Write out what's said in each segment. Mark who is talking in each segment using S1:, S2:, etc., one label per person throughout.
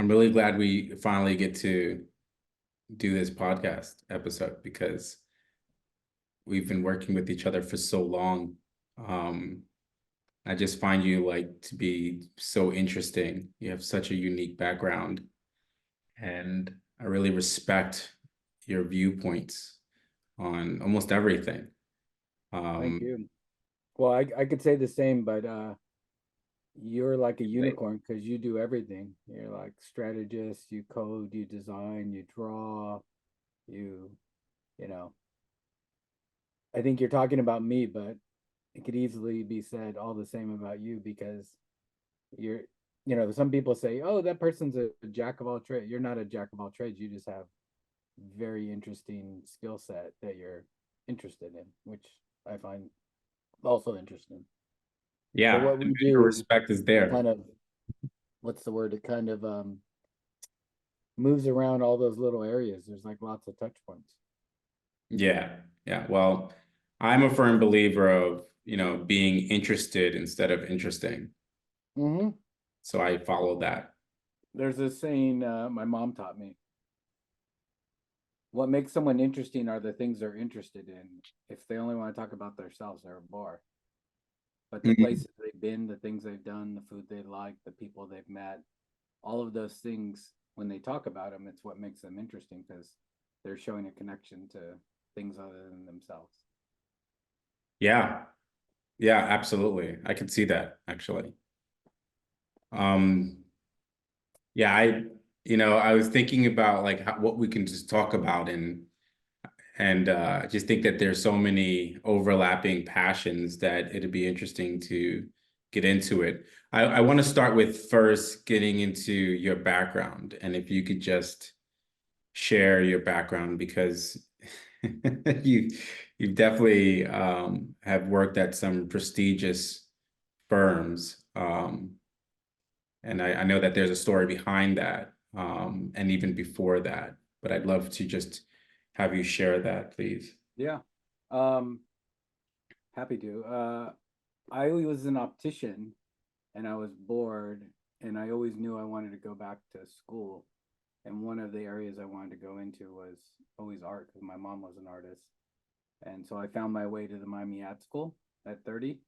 S1: I'm really glad we finally get to do this podcast episode because we've been working with each other for so long. Um, I just find you like to be so interesting. You have such a unique background, and I really respect your viewpoints on almost everything.
S2: Thank
S1: Um,
S2: you. Well, I could say the same, but you're like a
S1: like,
S2: unicorn because you do everything. You're like strategist, you code, you design, you draw, you you know. I think you're talking about me, but it could easily be said all the same about you because you're some people say, "Oh, that person's a jack of all trades." You're not a jack of all trades. You just have very interesting skill set that you're interested in, which I find also interesting. So
S1: yeah,
S2: what
S1: the
S2: we
S1: mutual
S2: do
S1: respect is there.
S2: kind of, what's the word? It kind of moves around all those little areas. There's like lots of touch points.
S1: Yeah, yeah. Well, I'm a firm believer of, being interested instead of interesting.
S2: Hmm.
S1: So I follow that.
S2: There's this saying my mom taught me: what makes someone interesting are the things they're interested in. If they only want to talk about themselves, they're a bore. But the
S1: Mhm.
S2: places they've been, the things they've done, the food they like, the people they've met, all of those things, when they talk about them, it's what makes them interesting because they're showing a connection to things other than themselves.
S1: Yeah, yeah, absolutely. I could see that actually. Um, yeah, I was thinking about like what we can just talk about and just think that there's so many overlapping passions that it'd be interesting to get into it. I want to start with first getting into your background, and if you could just share your background because you you definitely have worked at some prestigious firms, and I know that there's a story behind that, and even before that. But I'd love to just have you share that, please.
S2: Yeah. Um, Happy to. I was an optician and I was bored and I always knew I wanted to go back to school. And one of the areas I wanted to go into was always art because my mom was an artist. And so I found my way to the Miami Art School at 30.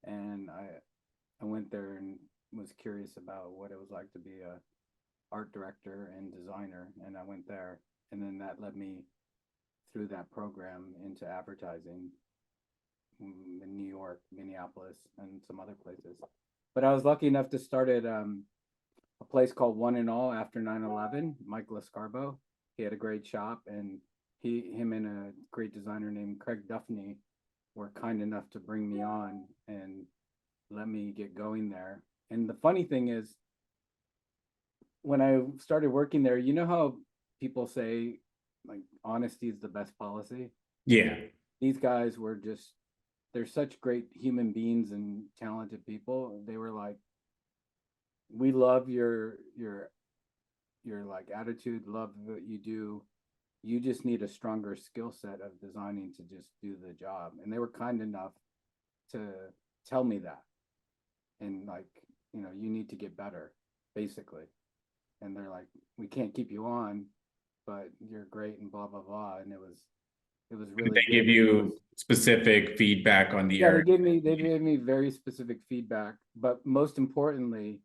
S2: And I went there and was curious about what it was like to be a art director and designer. And I went there. And then that led me through that program into advertising in New York, Minneapolis, and some other places. But I was lucky enough to start at a place called One and All after 9/11. Mike Lescarbo, he had a great shop, and him and a great designer named Craig Duffney were kind enough to bring me on and let me get going there. And the funny thing is, when I started working there, you know how people say like honesty is the best policy?
S1: Yeah.
S2: These guys were just, they're such great human beings and talented people. They were like, we love your like attitude, love what you do. You just need a stronger skill set of designing to just do the job. And they were kind enough to tell me that. And like, you need to get better, basically. And they're like, we can't keep you on, but you're great and blah blah blah. And it was
S1: Did
S2: really
S1: they give
S2: good. And it was,
S1: you specific feedback on the
S2: yeah,
S1: area?
S2: they gave me very specific feedback, but most importantly,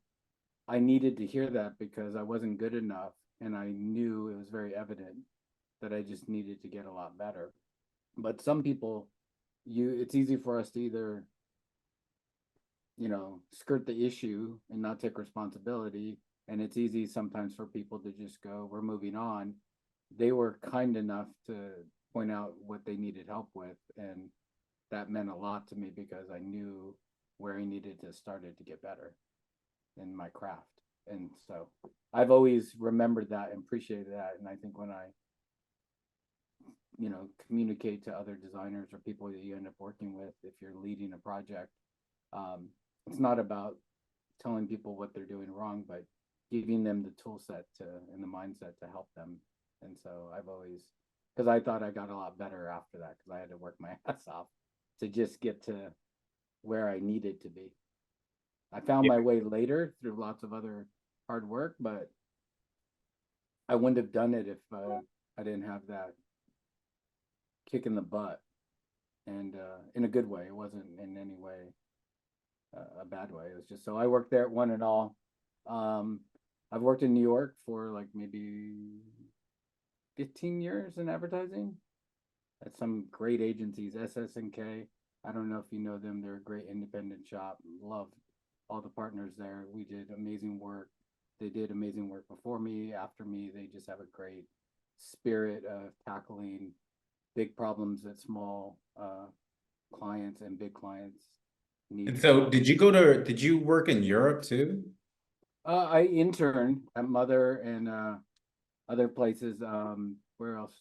S2: I needed to hear that because I wasn't good enough and I knew it was very evident that I just needed to get a lot better. But some people, you it's easy for us to either, skirt the issue and not take responsibility, and it's easy sometimes for people to just go, we're moving on. They were kind enough to point out what they needed help with, and that meant a lot to me because I knew where I needed to start it to get better in my craft. And so I've always remembered that and appreciated that. And I think when I, communicate to other designers or people that you end up working with, if you're leading a project, um, it's not about telling people what they're doing wrong, but giving them the tool set to and the mindset to help them. And so I've always, because I thought I got a lot better after that because I had to work my ass off to just get to where I needed to be. I found
S1: Yeah.
S2: my way later through lots of other hard work, but I wouldn't have done it if I didn't have that kick in the butt, and in a good way. It wasn't in any way a bad way. It was just so I worked there at One and All. Um, I've worked in New York for like maybe 15 years in advertising at some great agencies, SS&K. I don't know if you know them. They're a great independent shop. Love all the partners there. We did amazing work. They did amazing work before me, after me. They just have a great spirit of tackling big problems that small clients and big clients
S1: And
S2: need
S1: so
S2: help.
S1: did you work in Europe too?
S2: I interned at Mother and other places. Where else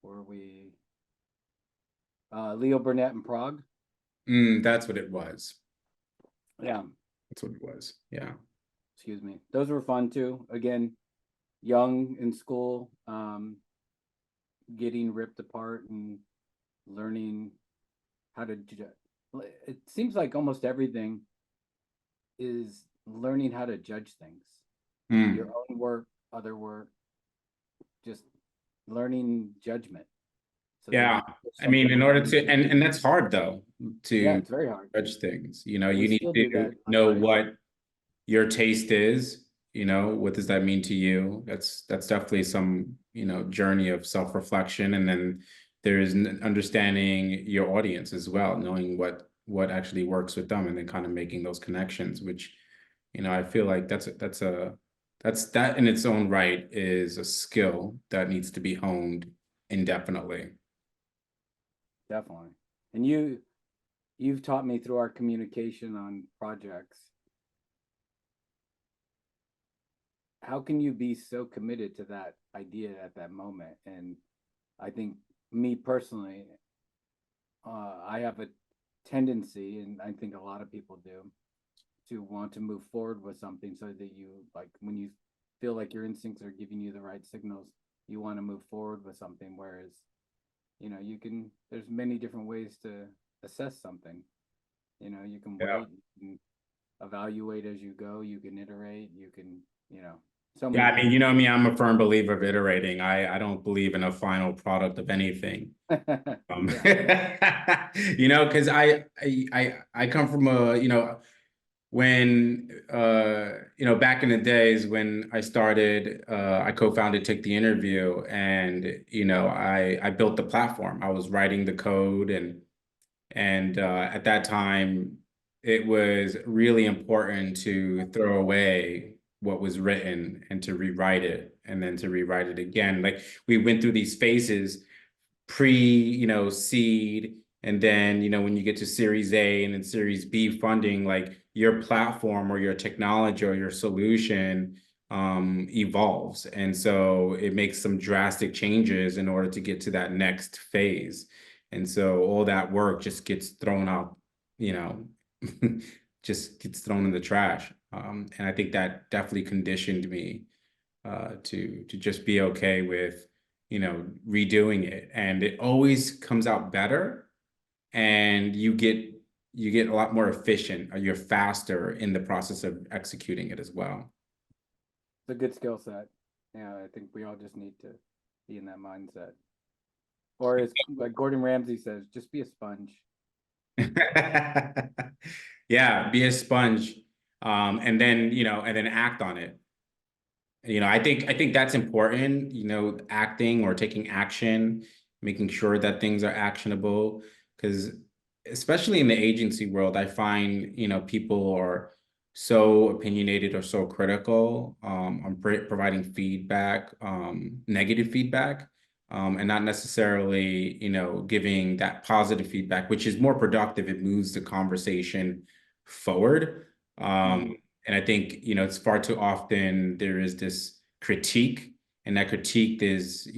S2: were we? Leo Burnett in Prague.
S1: That's what it was.
S2: Yeah,
S1: That's what it was. Yeah.
S2: excuse me. Those were fun too. Again, young in school, getting ripped apart and learning how to. It seems like almost everything is learning how to judge things. Your
S1: Mm.
S2: own work, other work, just learning judgment so that
S1: Yeah.
S2: you can push
S1: I mean,
S2: something
S1: in
S2: out
S1: order
S2: into
S1: to,
S2: the future.
S1: and that's hard though,
S2: Yeah,
S1: to
S2: it's very hard.
S1: judge things. You know,
S2: We
S1: you need
S2: still do
S1: to
S2: that, I
S1: know
S2: find.
S1: what your taste is, what does that mean to you? That's definitely some, journey of self-reflection. And then there's understanding your audience as well, knowing what actually works with them and then kind of making those connections, which, I feel like that in its own right is a skill that needs to be honed indefinitely.
S2: Definitely. And you've taught me through our communication on projects. How can you be so committed to that idea at that moment? And I think me personally, I have a tendency, and I think a lot of people do, to want to move forward with something so that you like when you feel like your instincts are giving you the right signals, you want to move forward with something. Whereas, you can, there's many different ways to assess something. You can
S1: Yeah.
S2: wait, you can evaluate as you go, you can iterate, you can, so
S1: Yeah,
S2: many
S1: I mean,
S2: things.
S1: you know me, I'm a firm believer of iterating. I don't believe in a final product of anything.
S2: Yeah.
S1: Because I come from when back in the days when I started, I co-founded Take the Interview, and I built the platform. I was writing the code, and at that time, it was really important to throw away what was written and to rewrite it and then to rewrite it again. Like we went through these phases pre, seed, and then, when you get to Series A and then Series B funding, like your platform or your technology or your solution evolves. And so it makes some drastic changes in order to get to that next phase. And so all that work just gets thrown out, you know, just gets thrown in the trash. And I think that definitely conditioned me to just be okay with, redoing it. And it always comes out better, and you get a lot more efficient, or you're faster in the process of executing it as well.
S2: It's a good skill set. Yeah, I think we all just need to be in that mindset. Or as like Gordon Ramsay says, just be a sponge.
S1: Yeah, be a sponge, and then act on it. I think that's important, acting or taking action, making sure that things are actionable. Because especially in the agency world, I find, people are so opinionated or so critical on providing feedback, negative feedback, and not necessarily, giving that positive feedback, which is more productive. It moves the conversation forward. Um,
S2: Mm,
S1: and I think, it's far too often there is this critique, and that critique is,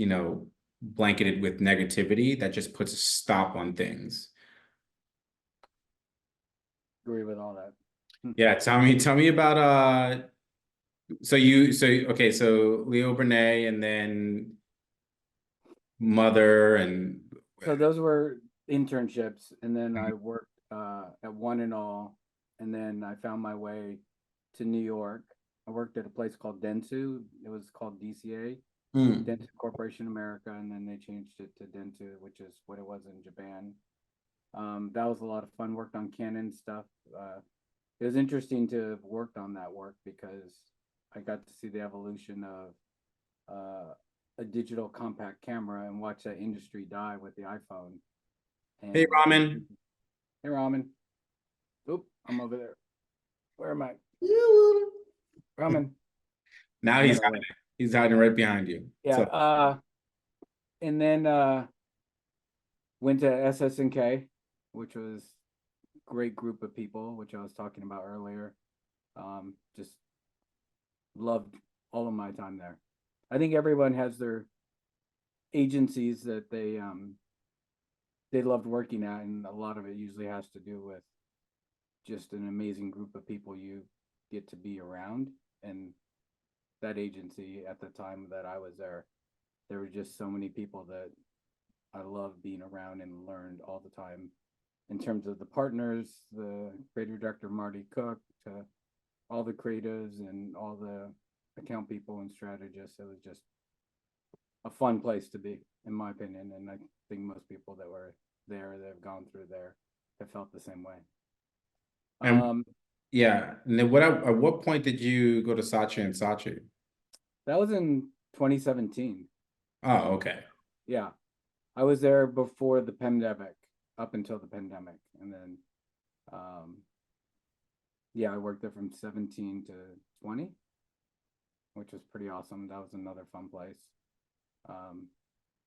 S1: blanketed with negativity that just puts a stop on things.
S2: agree with all that.
S1: Yeah, tell me about okay, so Leo Burnett and then Mother and
S2: So those were internships, and then I worked at One and All, and then I found my way to New York. I worked at a place called Dentsu. It was called DCA,
S1: Mm.
S2: Dentsu Corporation America, and then they changed it to Dentsu, which is what it was in Japan. That was a lot of fun. Worked on Canon stuff. It was interesting to have worked on that work because I got to see the evolution of a digital compact camera and watch that industry die with the iPhone.
S1: Hey,
S2: And
S1: Ramen.
S2: hey, Ramen. Oop, I'm over there. Where am I? Ramen.
S1: Now
S2: I'm gonna run.
S1: he's hiding right behind you.
S2: Yeah.
S1: So
S2: And then went to SS&K, which was a great group of people, which I was talking about earlier. Just loved all of my time there. I think everyone has their agencies that they loved working at, and a lot of it usually has to do with just an amazing group of people you get to be around. And that agency at the time that I was there were just so many people that I loved being around and learned all the time in terms of the partners, the creative director Marty Cook, to all the creatives and all the account people and strategists. It was just a fun place to be, in my opinion. And I think most people that were there that have gone through there have felt the same way.
S1: and
S2: Um,
S1: yeah, and then at what point did you go to Saatchi and Saatchi?
S2: that was in 2017.
S1: Oh, okay.
S2: Yeah, I was there before the pandemic, up until the pandemic, and then um, yeah, I worked there from 17 to 20, which was pretty awesome. That was another fun place. Um,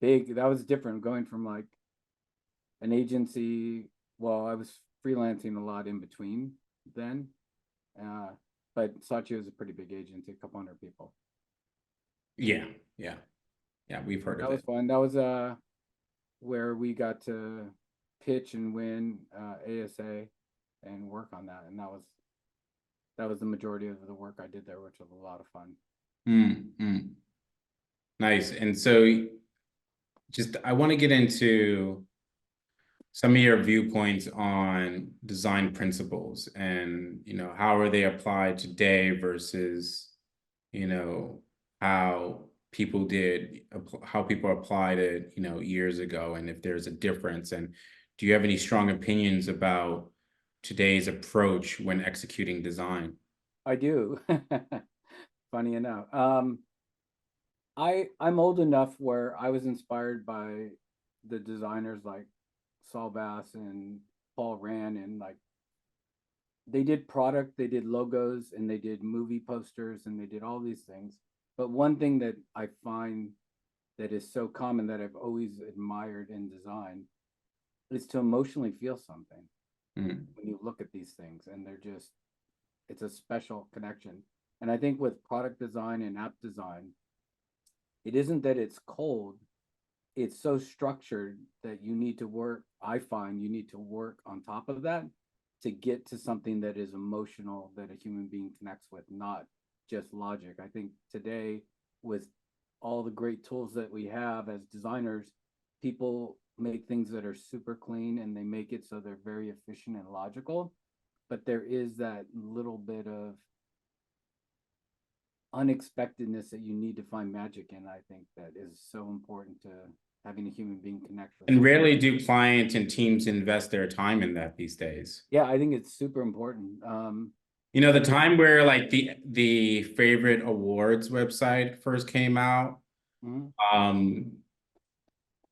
S2: Big. That was different going from like an agency. Well, I was freelancing a lot in between then, uh, but Saatchi was a pretty big agency, a couple hundred people.
S1: Yeah, yeah, yeah. We've heard
S2: That
S1: of
S2: was
S1: it.
S2: fun. That was where we got to pitch and win ASA and work on that, and that was the majority of the work I did there, which was a lot of fun.
S1: Mm, mm. Nice. And so, just I want to get into some of your viewpoints on design principles and, how are they applied today versus, you know, how how people applied it, years ago, and if there's a difference. And do you have any strong opinions about today's approach when executing design?
S2: I do. Funny enough. I'm old enough where I was inspired by the designers like Saul Bass and Paul Rand, and like they did product, they did logos, and they did movie posters, and they did all these things. But one thing that I find that is so common that I've always admired in design is to emotionally feel something
S1: Mm.
S2: when you look at these things, and they're just it's a special connection. And I think with product design and app design, it isn't that it's cold, it's so structured that you need to work. I find you need to work on top of that to get to something that is emotional, that a human being connects with, not just logic. I think today, with all the great tools that we have as designers, people make things that are super clean and they make it so they're very efficient and logical, but there is that little bit of unexpectedness that you need to find magic in. I think that is so important to having a human being connect with
S1: And
S2: something.
S1: rarely do clients and teams invest their time in that these days.
S2: Yeah, I think it's super important.
S1: The
S2: I think,
S1: time where like the favorite awards website first came out,
S2: mhm,
S1: um,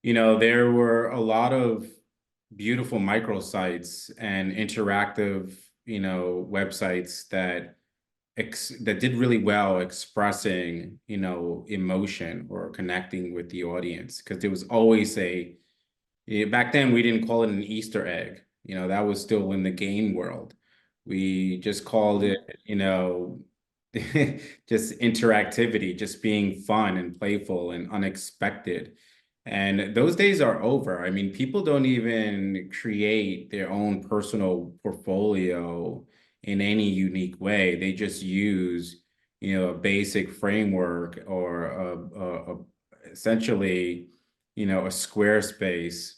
S1: there were a lot of beautiful microsites and interactive, websites that did really well expressing, emotion or connecting with the audience, because there was always back then we didn't call it an Easter egg. That was still in the game world. We just called
S2: mhm.
S1: it, just interactivity, just being fun and playful and unexpected. And those days are over. I mean, people don't even create their own personal portfolio in any unique way. They just use, a basic framework or essentially, a Squarespace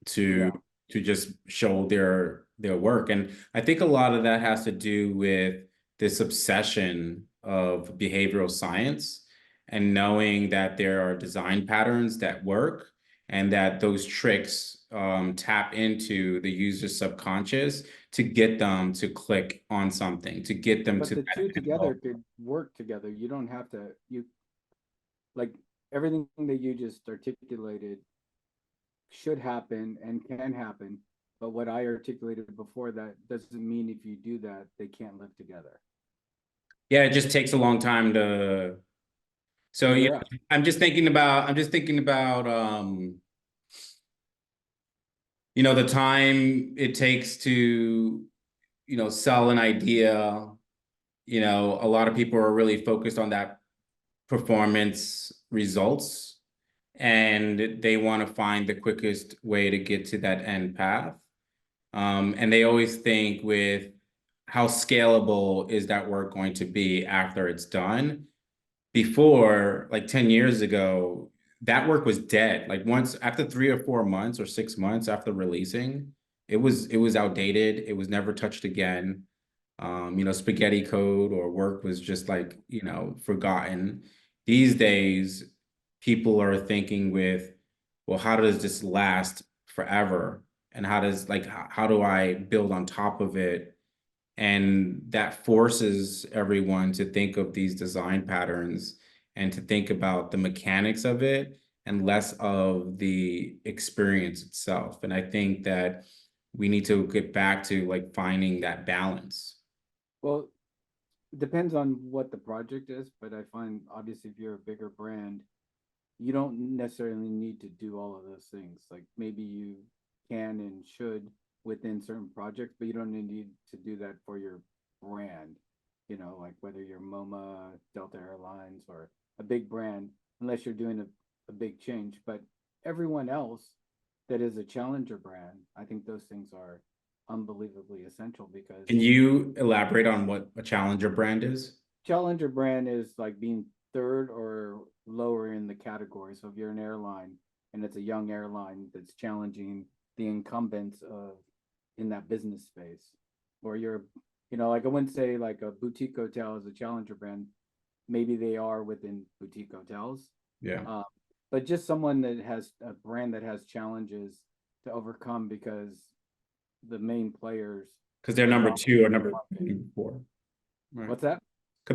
S1: to
S2: Yeah,
S1: just show their work. And I think a lot of that has to do with this obsession of behavioral science and knowing that there are design patterns that work and that those tricks tap into the user's subconscious to get them to click on something, to get them
S2: But
S1: to
S2: the
S1: that
S2: two
S1: end
S2: together
S1: goal.
S2: could work together. You don't have to, you like everything that you just articulated should happen and can happen. But what I articulated before that doesn't mean if you do that, they can't live together.
S1: Yeah, it just takes a long time to. So
S2: Figure out.
S1: I'm just thinking about the time it takes to, sell an idea. A lot of people are really focused on that performance results and they want to find the quickest way to get to that end path. And they always think with how scalable is that work going to be after it's done. Before, like 10 years ago, that work was dead. Like once after 3 or 4 months or 6 months after releasing, it was outdated. It was never touched again. Spaghetti code or work was just like, forgotten. These days, people are thinking with, well, how does this last forever? And how do I build on top of it? And that forces everyone to think of these design patterns and to think about the mechanics of it and less of the experience itself. And I think that we need to get back to like finding that balance.
S2: Well, depends on what the project is, but I find obviously if you're a bigger brand, you don't necessarily need to do all of those things. Like maybe you can and should within certain projects, but you don't need to do that for your brand. Like whether you're MoMA, Delta Airlines, or a big brand, unless you're doing a big change. But everyone else that is a challenger brand, I think those things are unbelievably essential because
S1: Can you elaborate on what a challenger brand is?
S2: challenger brand is like being third or lower in the category. So if you're an airline and it's a young airline that's challenging the incumbents of in that business space, or you're, like I wouldn't say like a boutique hotel is a challenger brand. Maybe they are within boutique hotels,
S1: Yeah.
S2: uh, but just someone that has a brand that has challenges to overcome because the main players
S1: Because they're
S2: are
S1: number two or
S2: dominating the
S1: number
S2: market.
S1: three, four. Right.
S2: What's that?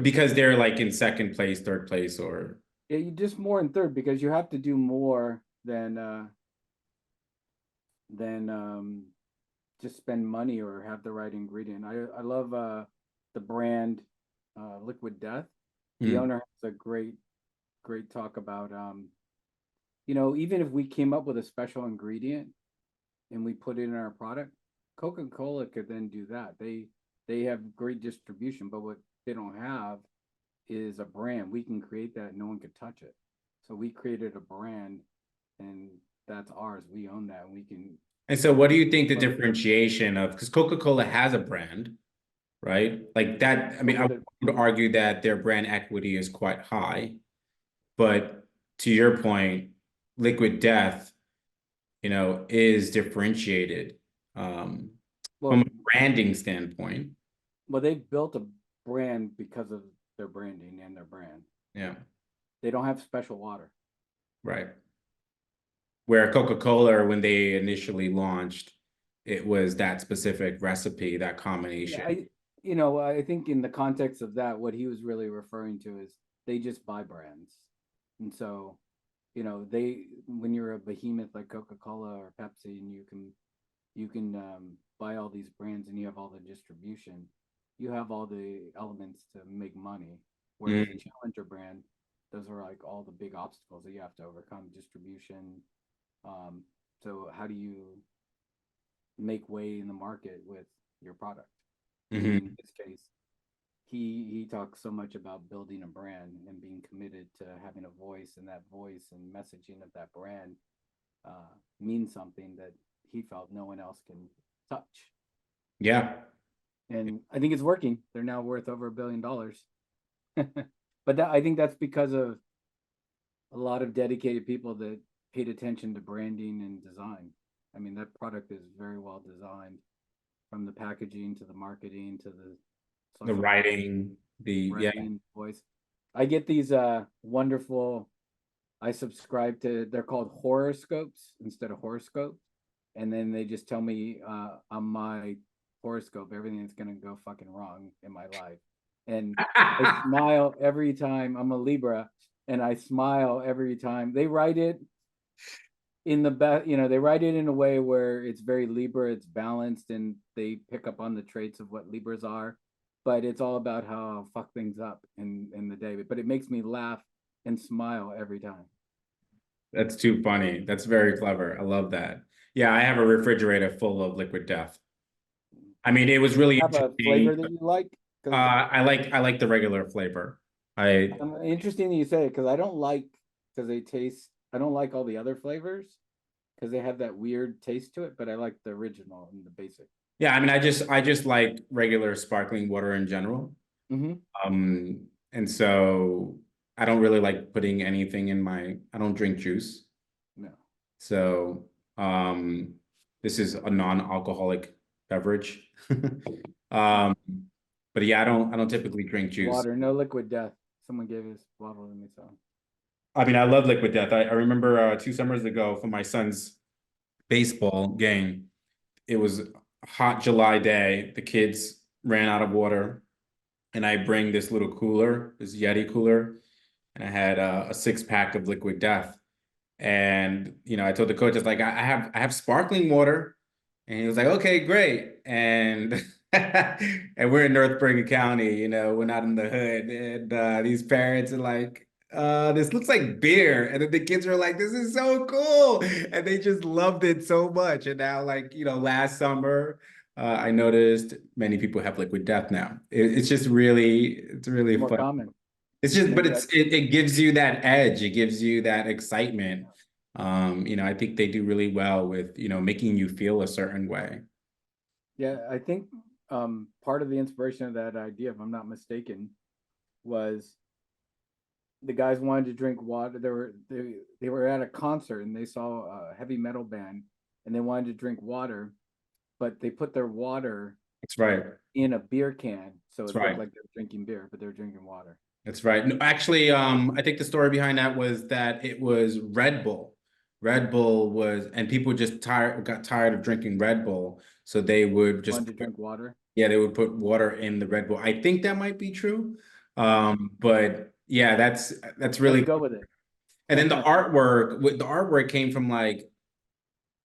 S1: Because they're like in second place, third place, or
S2: Yeah, you just more in third because you have to do more than just spend money or have the right ingredient. I love the brand Liquid Death. The
S1: mm,
S2: owner has a great talk about even if we came up with a special ingredient and we put it in our product, Coca-Cola could then do that. They have great distribution, but what they don't have is a brand. We can create that, no one could touch it. So we created a brand and that's ours. We own that and we can
S1: and so what do you think the
S2: well,
S1: differentiation of, because Coca-Cola has a brand, right? Like that, I
S2: but
S1: mean, I would argue that their brand equity is quite high, but to your point, Liquid Death, is differentiated from a
S2: well
S1: branding standpoint.
S2: they built a brand because of their branding and their brand.
S1: Yeah,
S2: They don't have special water.
S1: right. Where Coca-Cola, when they initially launched, it was that specific recipe, that
S2: Yeah,
S1: combination.
S2: I think in the context of that, what he was really referring to is they just buy brands. And so, they when you're a behemoth like Coca-Cola or Pepsi and you can buy all these brands and you have all the distribution, you have all the elements to make money. Whereas a
S1: Mm,
S2: challenger brand, those are like all the big obstacles that you have to overcome, distribution. Um, so how do you make way in the market with your product? And in
S1: mhm.
S2: this case, he talks so much about building a brand and being committed to having a voice, and that voice and messaging of that brand means something that he felt no one else can touch.
S1: Yeah.
S2: And I think it's working. They're now worth over $1 billion. But I think that's because of a lot of dedicated people that paid attention to branding and design. I mean, that product is very well designed from the packaging to the marketing to the
S1: The
S2: social media.
S1: writing. yeah.
S2: Brazilian voice. I get these wonderful. I subscribe to. They're called horoscopes instead of horoscope, and then they just tell me on my horoscope everything that's gonna go fucking wrong in my life, and I smile every time. I'm a Libra, and I smile every time they write it in the best. They write it in a way where it's very Libra, it's balanced, and they pick up on the traits of what Libras are. But it's all about how I'll fuck things up in the day. But it makes me laugh and smile every time.
S1: That's too funny. That's very clever. I love that. Yeah, I have a refrigerator full of liquid death. I mean, it was really
S2: Have a
S1: interesting.
S2: flavor that you like? Because
S1: I like the regular flavor. I
S2: interesting that you say it, because I don't like, because they taste. I don't like all the other flavors because they have that weird taste to it. But I like the original and the basic.
S1: Yeah, I mean, I just like regular sparkling water in general.
S2: Mm-hmm.
S1: And so I don't really like putting anything in my. I don't drink juice.
S2: No.
S1: So um, this is a non-alcoholic beverage. Um, but yeah, I don't typically drink juice.
S2: Water, no liquid death. Someone gave us bottle to me, so
S1: I mean, I love liquid death. I remember 2 summers ago for my son's baseball game. It was a hot July day. The kids ran out of water, and I bring this little cooler, this Yeti cooler, and I had a 6 pack of liquid death. And I told the coach, I was like, I have sparkling water. And he was like, okay, great. And and we're in North Bergen County, we're not in the hood. And these parents are like, this looks like beer. And then the kids were like, this is so cool. And they just loved it so much. And now, like, last summer, I noticed many people have liquid death now. It's
S2: it's
S1: really
S2: more
S1: fun.
S2: common.
S1: It's just, but
S2: Maybe I.
S1: it gives you that edge. It gives you that excitement. I think they do really well with, making you feel a certain way.
S2: Yeah, I think part of the inspiration of that idea, if I'm not mistaken, was the guys wanted to drink water. They were at a concert and they saw a heavy metal band and they wanted to drink water, but they put their water
S1: That's right.
S2: in a beer can, so
S1: That's
S2: it looked
S1: right.
S2: like they were drinking beer, but they were drinking water.
S1: That's right. No, actually, I think the story behind that was that it was Red Bull. Red Bull was, and people just got tired of drinking Red Bull, so they would just
S2: Wanted to drink water.
S1: yeah, they would put water in the Red Bull. I think that might be true.
S2: Hmm.
S1: But yeah, that's
S2: Let's
S1: really.
S2: go with it.
S1: And then the artwork came from like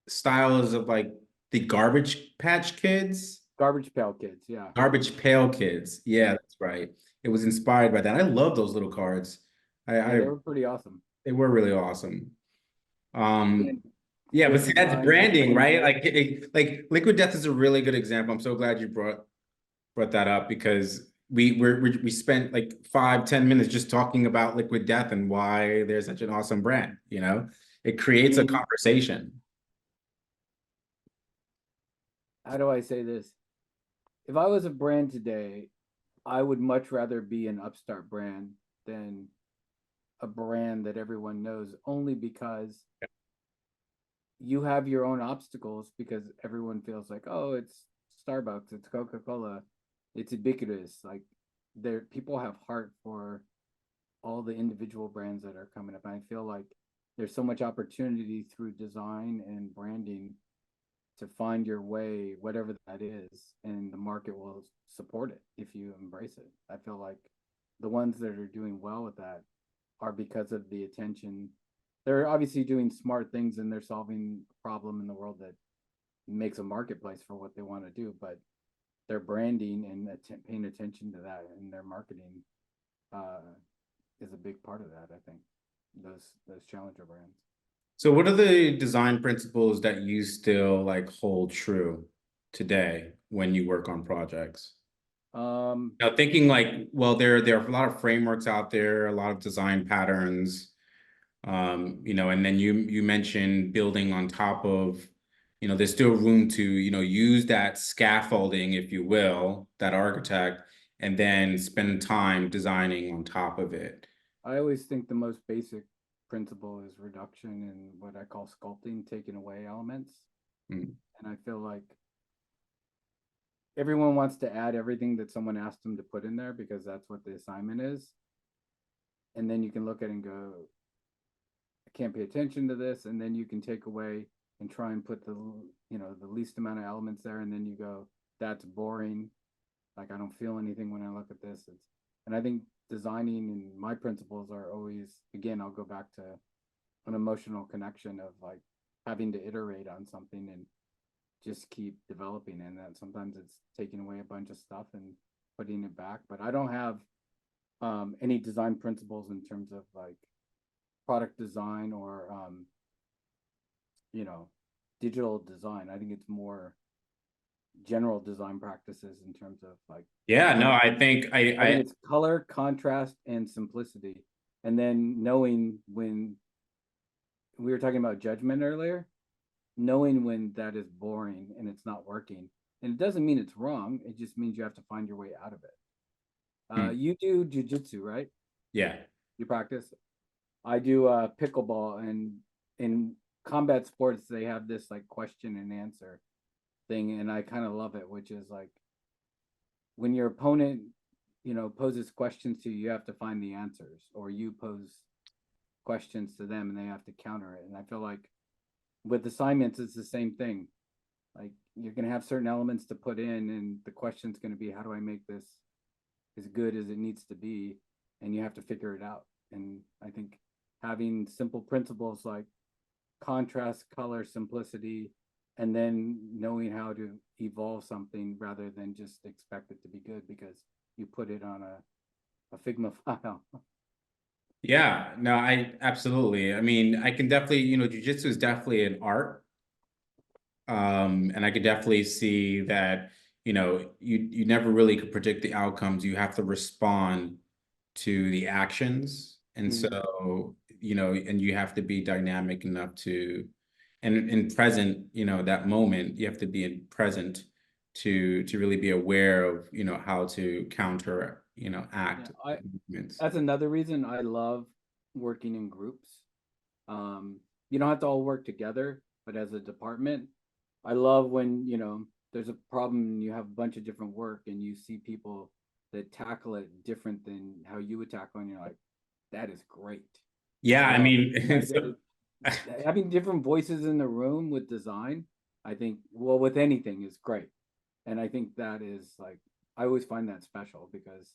S1: styles of like the Garbage Patch Kids,
S2: Garbage Pail Kids, yeah.
S1: Garbage Pail Kids. Yeah,
S2: Yeah,
S1: that's right. It was inspired by that. I love those little cards.
S2: yeah,
S1: I
S2: they were pretty awesome.
S1: They were really awesome.
S2: Again,
S1: Yeah, but
S2: good
S1: see, that's
S2: design, good
S1: branding, right?
S2: branding.
S1: Like Liquid Death is a really good example. I'm so glad you brought that up because we spent like 5-10 minutes just talking about Liquid Death and why they're such an awesome brand. It
S2: I
S1: creates a
S2: mean,
S1: conversation.
S2: how do I say this? If I was a brand today, I would much rather be an upstart brand than a brand that everyone knows, only because you have your own obstacles because everyone feels like, oh, it's Starbucks, it's Coca-Cola, it's ubiquitous. Like there people have heart for all the individual brands that are coming up. And I feel like there's so much opportunity through design and branding to find your way, whatever that is, and the market will support it if you embrace it. I feel like the ones that are doing well with that are because of the attention. They're obviously doing smart things and they're solving a problem in the world that makes a marketplace for what they want to do, but their branding and paying attention to that and their marketing uh, is a big part of that. I think those challenger brands.
S1: So what are the design principles that you still like hold true today when you work on projects?
S2: Um,
S1: Now, thinking like, well, there are a lot of frameworks out there, a lot of design patterns, and then you mentioned building on top of, there's still room to, use that scaffolding, if you will, that architect, and then spend time designing on top of it.
S2: I always think the most basic principle is reduction and what I call sculpting, taking away elements.
S1: Mm.
S2: And I feel like everyone wants to add everything that someone asked them to put in there because that's what the assignment is. And then you can look at it and go, I can't pay attention to this. And then you can take away and try and put the, the least amount of elements there. And then you go, that's boring. Like I don't feel anything when I look at this. And I think designing and my principles are always, again, I'll go back to an emotional connection of like having to iterate on something and just keep developing. And that sometimes it's taking away a bunch of stuff and putting it back. But I don't have any design principles in terms of like product design or you know digital design. I think it's more general design practices in terms of like
S1: Yeah, no,
S2: color. I think
S1: I
S2: it's color, contrast, and simplicity. And then knowing when we were talking about judgment earlier, knowing when that is boring and it's not working. And it doesn't mean it's wrong. It just means you have to find your way out of it.
S1: hmm,
S2: You do jujitsu, right?
S1: yeah.
S2: You practice. I do pickleball, and in combat sports they have this like question and answer thing, and I kind of love it, which is like when your opponent, poses questions to you, you have to find the answers, or you pose questions to them and they have to counter it. And I feel like with assignments, it's the same thing. Like you're going to have certain elements to put in, and the question's going to be, how do I make this as good as it needs to be? And you have to figure it out. And I think having simple principles like contrast, color, simplicity, and then knowing how to evolve something rather than just expect it to be good because you put it on a Figma file.
S1: Yeah, no, I absolutely. I mean, I can definitely, jujitsu is definitely an art. And I could definitely see that, you never really could predict the outcomes. You have to respond to the actions. And
S2: Mm.
S1: so, and you have to be dynamic enough to, and in present, that moment, you have to be in present to really be aware of, how to counter,
S2: Yeah,
S1: act
S2: I
S1: movements.
S2: that's another reason I love working in groups. Um, you don't have to all work together, but as a department, I love when, there's a problem and you have a bunch of different work and you see people that tackle it different than how you would tackle, and you're like, that is great.
S1: Yeah, I mean,
S2: Having different voices in the room with design, I think, well, with anything is great. And I think that is like, I always find that special because,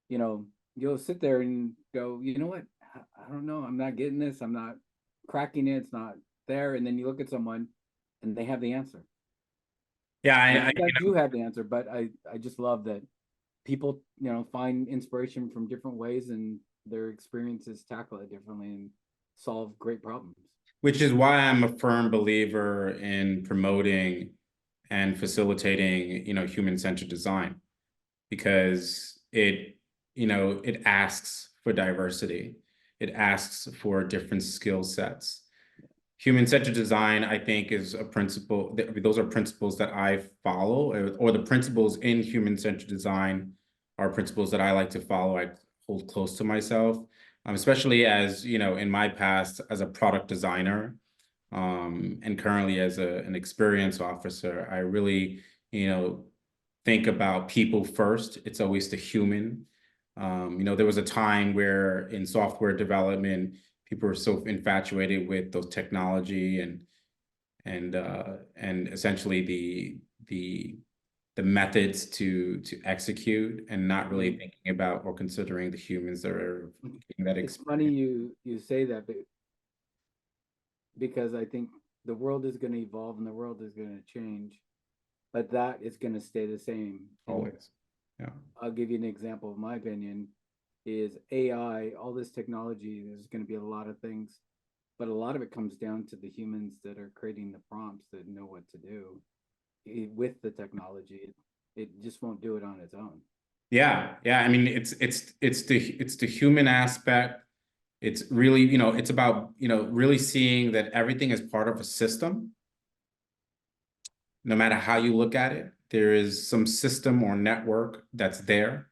S2: you'll sit there and go, you know what? I don't know. I'm not getting this. I'm not cracking it. It's not there. And then you look at someone and they have the answer.
S1: yeah,
S2: And
S1: I
S2: sometimes you have the answer, but I just love that people, find inspiration from different ways and their experiences tackle it differently and solve great problems.
S1: which is why I'm a firm believer in promoting and facilitating, human-centered design because it asks for diversity. It asks for different skill sets. Human-centered design, I think, is a principle. Those are principles that I follow, or the principles in human-centered design are principles that I like to follow. I hold close to myself, especially as, in my past as a product designer, and currently as an experience officer. I really, think about people first. It's always the human. There was a time where in software development, people were so infatuated with those technology and essentially the the methods to execute and not really
S2: Mm.
S1: thinking about or considering the humans that are getting that
S2: It's funny
S1: experience.
S2: you say that, but because I think the world is going to evolve and the world is going to change, but that is going to stay the same. And
S1: Always. Yeah.
S2: I'll give you an example of my opinion is AI, all this technology, there's going to be a lot of things, but a lot of it comes down to the humans that are creating the prompts that know what to do with the technology. It just won't do it on its own.
S1: Yeah. Yeah. I mean, it's the human aspect. It's really, it's about, really seeing that everything is part of a system. No matter how you look at it, there is some system or network that's there.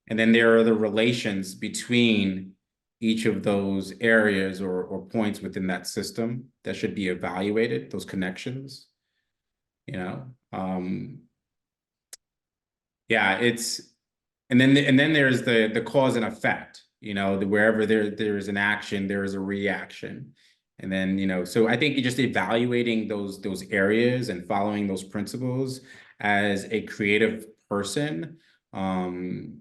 S1: And then there are the relations between each of those areas or points within that system that should be evaluated, those connections, you know. Yeah, and then there's the cause and effect, wherever there is an action, there is a reaction. And then, so I think just evaluating those areas and following those principles as a creative person, um,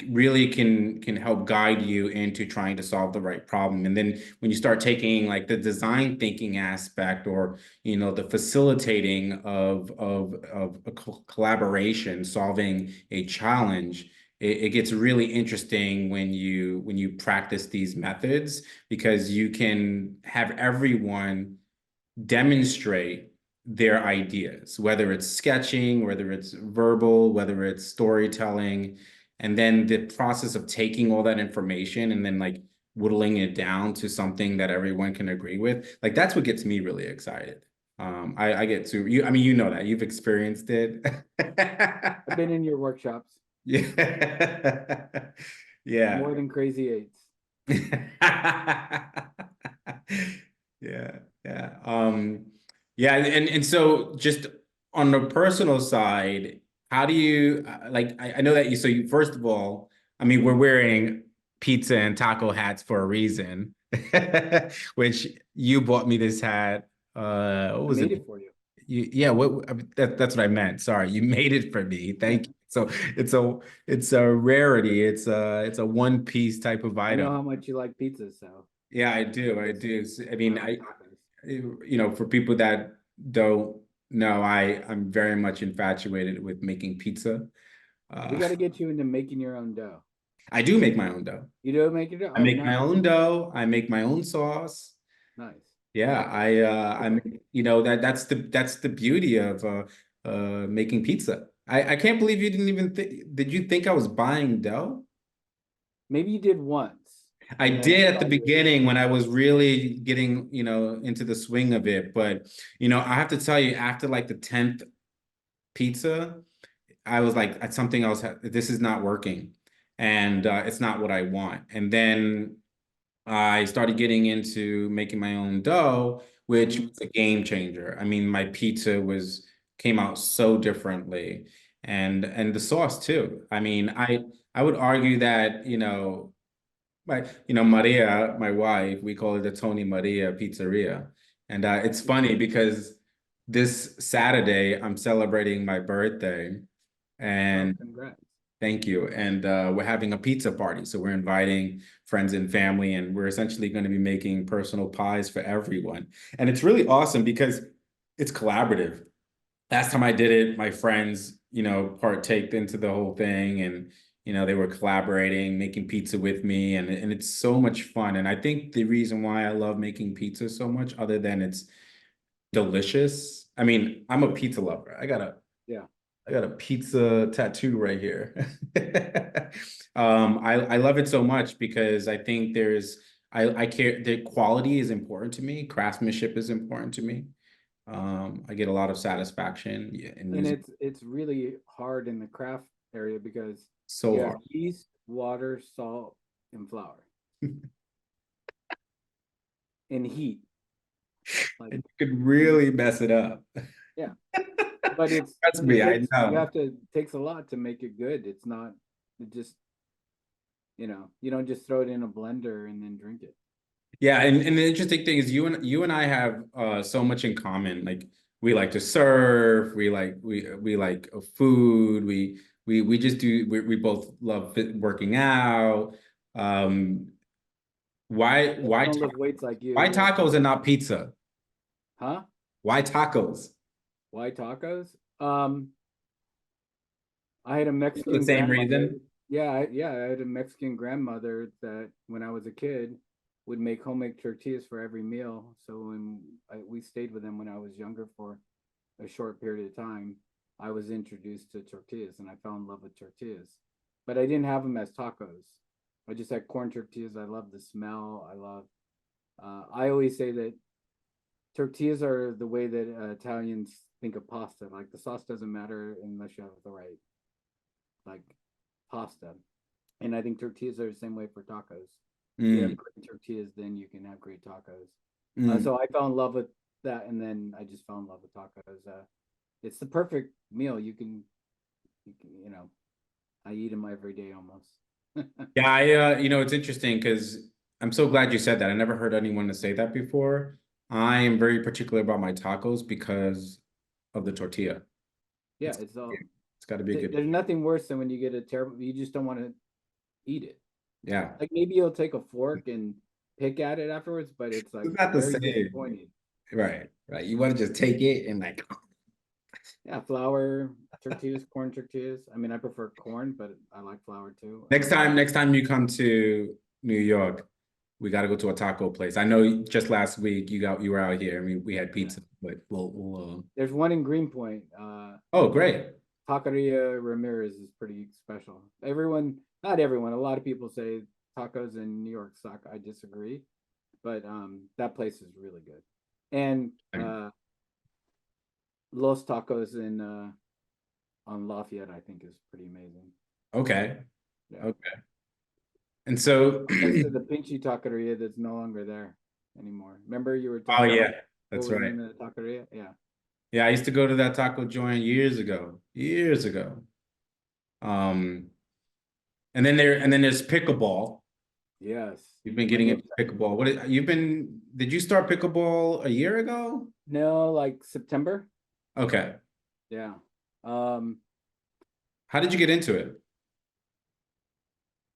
S1: really can help guide you into trying to solve the right problem. And then when you start taking like the design thinking aspect, or the facilitating of a collaboration, solving a challenge, it gets really interesting when you practice these methods, because you can have everyone demonstrate their ideas, whether it's sketching, whether it's verbal, whether it's storytelling. And then the process of taking all that information and then like whittling it down to something that everyone can agree with. Like that's what gets me really excited. I get to you. I mean, that you've experienced it.
S2: I've been in your workshops
S1: Yeah. Yeah.
S2: more than Crazy Eights.
S1: Yeah, yeah. Yeah, and so just on the personal side, how do you like I know that you first of all, I mean, we're wearing pizza and taco hats for a reason, which you bought me this hat. What
S2: I
S1: was it?
S2: made it for you.
S1: Yeah, that's what I meant. Sorry, you made it for me. Thank you. So it's a rarity. It's a one piece type of
S2: I know
S1: item.
S2: how much you like pizza, so
S1: Yeah, I do. I
S2: just
S1: do. I mean,
S2: like tacos.
S1: for people that don't know, I'm very much infatuated with making pizza.
S2: We
S1: Uh,
S2: got to get you into making your own dough.
S1: I do make my own dough.
S2: You do make your dough?
S1: I
S2: Oh,
S1: make my
S2: nice,
S1: own dough. I make my own sauce.
S2: nice.
S1: Yeah, I'm,
S2: Perfect.
S1: that's the beauty of making pizza. I can't believe you didn't even think, did you think I was buying dough?
S2: Maybe you did once,
S1: I
S2: and then I
S1: did at
S2: saw
S1: the
S2: you.
S1: beginning when I was really getting, into the swing of it. But, I have to tell you, after like the 10th pizza, I was like, something else, this is not working. And it's not what I want. And then I started getting into making my own dough, which
S2: Mhm.
S1: was a game changer. I mean, my pizza came out so differently. And the sauce too. I mean, I would argue that, Maria, my wife, we call it the Tony Maria Pizzeria. And it's funny because this Saturday I'm celebrating my birthday,
S2: Oh,
S1: and
S2: congrats.
S1: thank you. And we're having a pizza party. So we're inviting friends and family, and we're essentially going to be making personal pies for everyone. And it's really awesome because it's collaborative. Last time I did it, my friends, partaked into the whole thing, and they were collaborating, making pizza with me, and it's so much fun. And I think the reason why I love making pizza so much, other than it's delicious. I mean, I'm a pizza lover.
S2: Yeah.
S1: I got a pizza tattoo right here. I love it so much because I think I care, the quality is important to me. Craftsmanship is important to me. I get a lot of satisfaction, yeah, in
S2: And
S1: using
S2: it's really hard in the craft area because
S1: so
S2: you have
S1: hard.
S2: yeast, water, salt, and flour, and heat. Like,
S1: And you could
S2: and
S1: really mess it up.
S2: yeah, but
S1: Trust
S2: it
S1: me, I
S2: takes you
S1: know.
S2: have to takes a lot to make it good. It's not it just you don't just throw it in a blender and then drink it.
S1: Yeah, and the interesting thing is you and I have so much in common. Like we like to surf, we like food, we just we both love working out. Um, why
S2: I just
S1: why
S2: don't
S1: ta-
S2: lift weights like
S1: why
S2: you.
S1: tacos and not pizza?
S2: Huh?
S1: Why tacos?
S2: Why tacos? I had a
S1: For the
S2: Mexican
S1: same
S2: grandmother.
S1: reason.
S2: Yeah, I had a Mexican grandmother that when I was a kid would make homemade tortillas for every meal. So we stayed with them when I was younger for a short period of time, I was introduced to tortillas and I fell in love with tortillas. But I didn't have them as tacos. I just had corn tortillas. I love the smell. I always say that tortillas are the way that Italians think of pasta. Like the sauce doesn't matter unless you have the right like pasta. And I think tortillas are the same way for tacos. If you have
S1: Mm,
S2: great tortillas, then you can have great tacos.
S1: mm.
S2: So I fell in love with that, and then I just fell in love with tacos. It's the perfect meal. You can I eat them every day almost.
S1: Yeah, it's interesting because I'm so glad you said that. I never heard anyone to say that before. I am very particular about my tacos because of the tortilla.
S2: Yeah,
S1: It's
S2: it's all.
S1: it's got to be a good.
S2: There's nothing worse than when you get a terrible. You just don't want to eat it.
S1: Yeah,
S2: Like maybe you'll take a fork and pick at it afterwards, but it's like
S1: it's not the
S2: very
S1: same.
S2: disappointing.
S1: Right, right. You want to just take it and like
S2: Yeah, flour tortillas, corn tortillas. I mean, I prefer corn, but I like flour too.
S1: next time you come to New York, we got to go to a taco place. I know just last week you were out here and we had
S2: Yeah,
S1: pizza, but we'll
S2: there's one in Greenpoint.
S1: oh great.
S2: Taqueria Ramirez is pretty special. Everyone, not everyone, a lot of people say tacos in New York suck. I disagree, but that place is really good. And Los Tacos in on Lafayette, I think, is pretty amazing.
S1: Okay.
S2: Yeah.
S1: Okay. And so
S2: Next to the Pinchy Taqueria that's no longer there anymore. Remember you were
S1: oh
S2: talking
S1: yeah,
S2: about what
S1: that's
S2: was the
S1: right.
S2: name of the taqueria? Yeah.
S1: Yeah, I used to go to that taco joint years ago. Years ago. Um and then there's pickleball.
S2: Yes.
S1: You've been
S2: My
S1: getting into
S2: niece.
S1: pickleball. Did you start pickleball a year ago?
S2: No, like September.
S1: Okay.
S2: Yeah. Um,
S1: How did you get into it?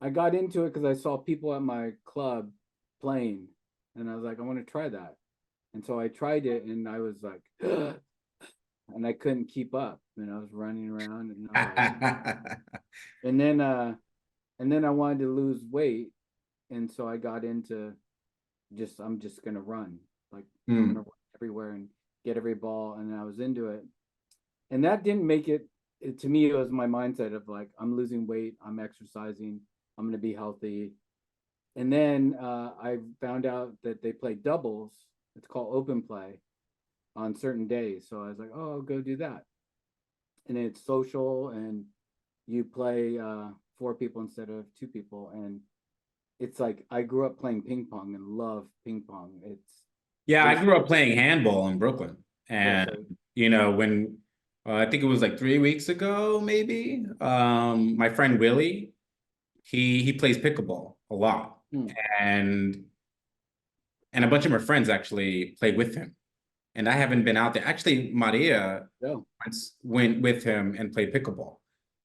S2: I got into it because I saw people at my club playing, and I was like, I want to try that. And so I tried it, and I was like, and I couldn't keep up. And I was running around, and I was like, and then, uh, and then I wanted to lose weight, and so I got into I'm just gonna run, like I'm gonna
S1: Hmm.
S2: run everywhere and get every ball, and I was into it, and that didn't make it. To me, it was my mindset of like I'm losing weight, I'm exercising, I'm gonna be healthy, and then I found out that they play doubles. It's called open play on certain days, so I was like, oh, I'll go do that, and it's social, and you play four people instead of two people, and it's like I grew up playing ping pong and love ping pong.
S1: Yeah, I
S2: There's
S1: grew up playing handball in Brooklyn.
S2: yeah,
S1: And
S2: so
S1: when I think it was like 3 weeks ago, maybe, my friend Willie, he plays pickleball a lot.
S2: hmm,
S1: And a bunch of my friends actually play with him. And I haven't been out there. Actually, Maria
S2: go.
S1: once went with him and played pickleball.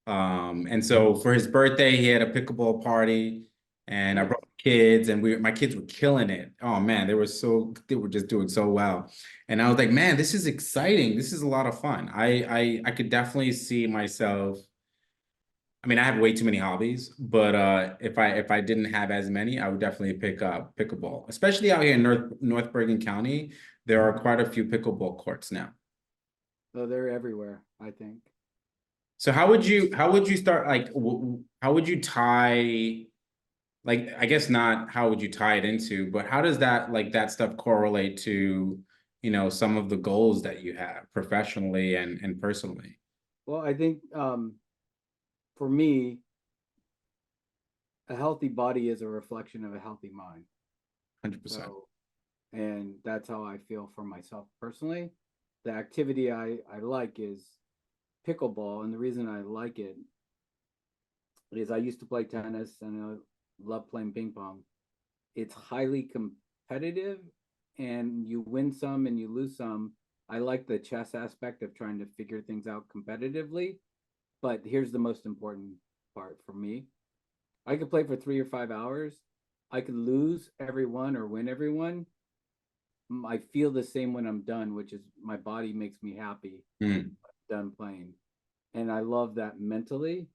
S1: And so for his birthday, he had a pickleball party, and I
S2: Nice.
S1: brought kids, and my kids were killing it. Oh man, they were just doing so well. And I was like, man, this is exciting. This is a lot of fun. I could definitely see myself. I mean, I have way too many hobbies, but if I didn't have as many, I would definitely pick up pickleball, especially out here in North Bergen County. There are quite a few pickleball courts now.
S2: So they're everywhere, I think.
S1: So how would you start like how would you tie like I guess not how would you tie it into, but how does that stuff correlate to, some of the goals that you have professionally and personally?
S2: Well, I think for me, a healthy body is a reflection of a healthy mind.
S1: 100%.
S2: So, and that's how I feel for myself personally. The activity I like is pickleball. And the reason I like it is I used to play tennis and I love playing ping pong. It's highly competitive and you win some and you lose some. I like the chess aspect of trying to figure things out competitively. But here's the most important part for me. I could play for 3 or 5 hours. I could lose every one or win every one. I feel the same when I'm done, which is my body makes me happy
S1: Mm.
S2: done playing. And I love that mentally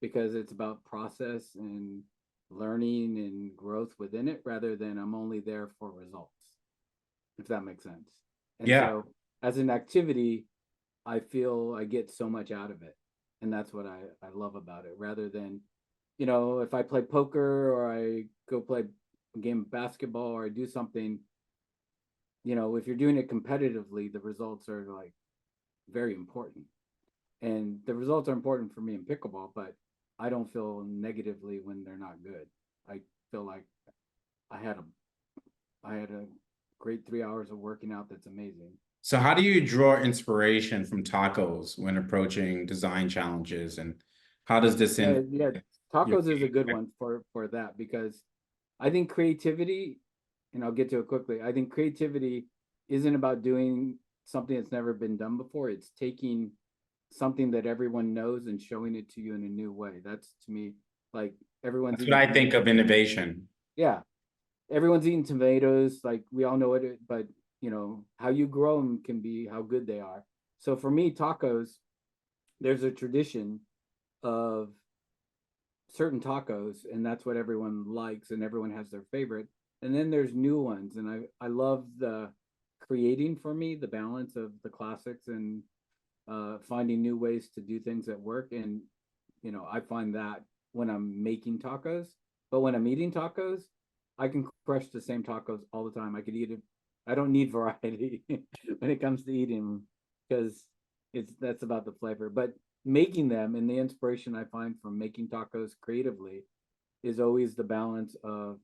S2: because it's about process and learning and growth within it rather than I'm only there for results, if that makes sense. And
S1: Yeah.
S2: so as an activity, I feel I get so much out of it. And that's what I love about it rather than, if I play poker or I go play a game of basketball or I do something, if you're doing it competitively, the results are like very important. And the results are important for me in pickleball, but I don't feel negatively when they're not good. I feel like I had a I had a great 3 hours of working out that's amazing.
S1: So how do you draw inspiration from tacos when approaching design challenges? And How does this
S2: Yeah,
S1: in
S2: yeah.
S1: your
S2: Tacos is a good one for that because I think creativity, and I'll get to it quickly. I think creativity isn't about doing something that's never been done before. It's taking something that everyone knows and showing it to you in a new way. That's to me like everyone's
S1: That's what
S2: eating
S1: I think
S2: tomatoes.
S1: of innovation.
S2: Yeah, everyone's eating tomatoes. Like we all know it, but how you grow them can be how good they are. So for me, tacos, there's a tradition of certain tacos, and that's what everyone likes, and everyone has their favorite. And then there's new ones, and I love the creating for me the balance of the classics and finding new ways to do things that work. And I find that when I'm making tacos, but when I'm eating tacos, I can crush the same tacos all the time. I could eat it. I don't need variety when it comes to eating because that's about the flavor. But making them and the inspiration I find from making tacos creatively is always the balance of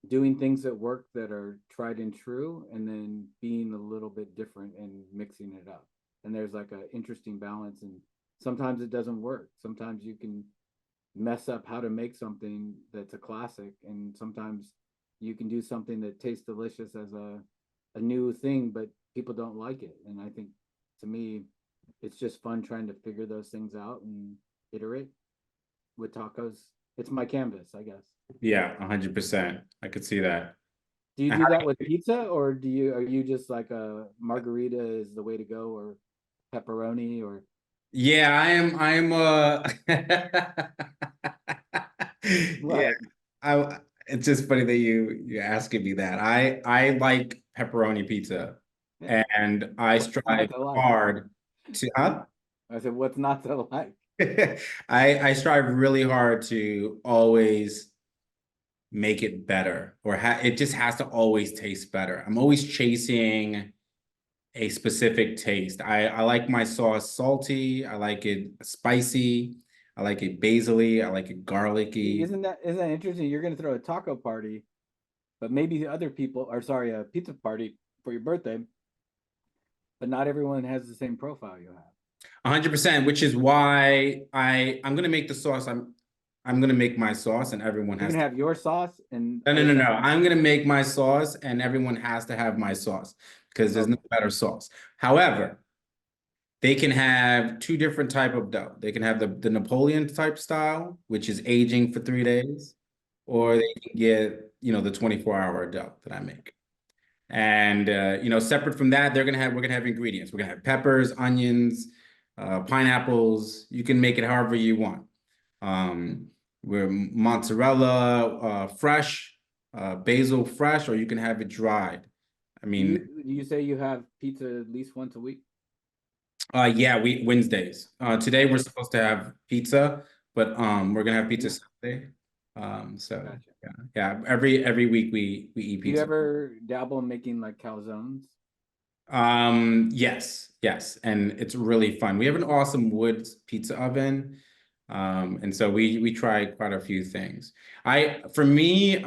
S2: doing things that work that are tried and true and then being a little bit different and mixing it up. And there's like an interesting balance, and sometimes it doesn't work. Sometimes you can mess up how to make something that's a classic, and sometimes you can do something that tastes delicious as a new thing, but people don't like it. And I think to me it's just fun trying to figure those things out and iterate with tacos. It's my canvas, I guess.
S1: Yeah, 100%. I could see that.
S2: Do you
S1: And
S2: do
S1: how
S2: that with pizza, or are you just like a margarita is the way to go, or pepperoni, or
S1: Yeah, I am yeah,
S2: what?
S1: I it's just funny that you're asking me that. I like pepperoni pizza
S2: Yeah.
S1: and I
S2: What's not
S1: strive
S2: to like?
S1: hard to huh?
S2: I said, what's not to like?
S1: I strive really hard to always make it better or it just has to always taste better. I'm always chasing a specific taste. I like my sauce salty. I like it spicy. I like it basil-y. I like it garlicky.
S2: Isn't that interesting? You're gonna throw a taco party, but maybe other people, or sorry, a pizza party for your birthday, but not everyone has the same profile you have.
S1: 100%, which is why I'm gonna make the sauce. I'm gonna make my sauce and everyone
S2: You're
S1: has
S2: gonna
S1: to.
S2: have your sauce, and
S1: No, no,
S2: other
S1: no, no.
S2: people.
S1: I'm gonna make my sauce and everyone has to have my sauce because there's no
S2: Okay.
S1: better sauce. However, they can have two different type of dough. They can have the Napoleon type style, which is aging for 3 days, or
S2: Mm-hmm.
S1: they can get, the 24-hour dough that I make. And separate from that, we're gonna have ingredients. We're gonna have peppers, onions, pineapples. You can make it however you want. Um, we're mozzarella fresh, basil fresh, or you can have it dried. I mean,
S2: Do you say you have pizza at least once a week?
S1: yeah, we Wednesdays. Today we're
S2: Okay.
S1: supposed to have pizza, but we're gonna have pizza
S2: Yeah,
S1: Sunday. So
S2: gotcha.
S1: yeah, yeah. Every week we eat
S2: Do you
S1: pizza.
S2: ever dabble in making like calzones?
S1: Yes, yes, and it's really fun. We have an awesome wood pizza oven. And so we try quite a few things. For me,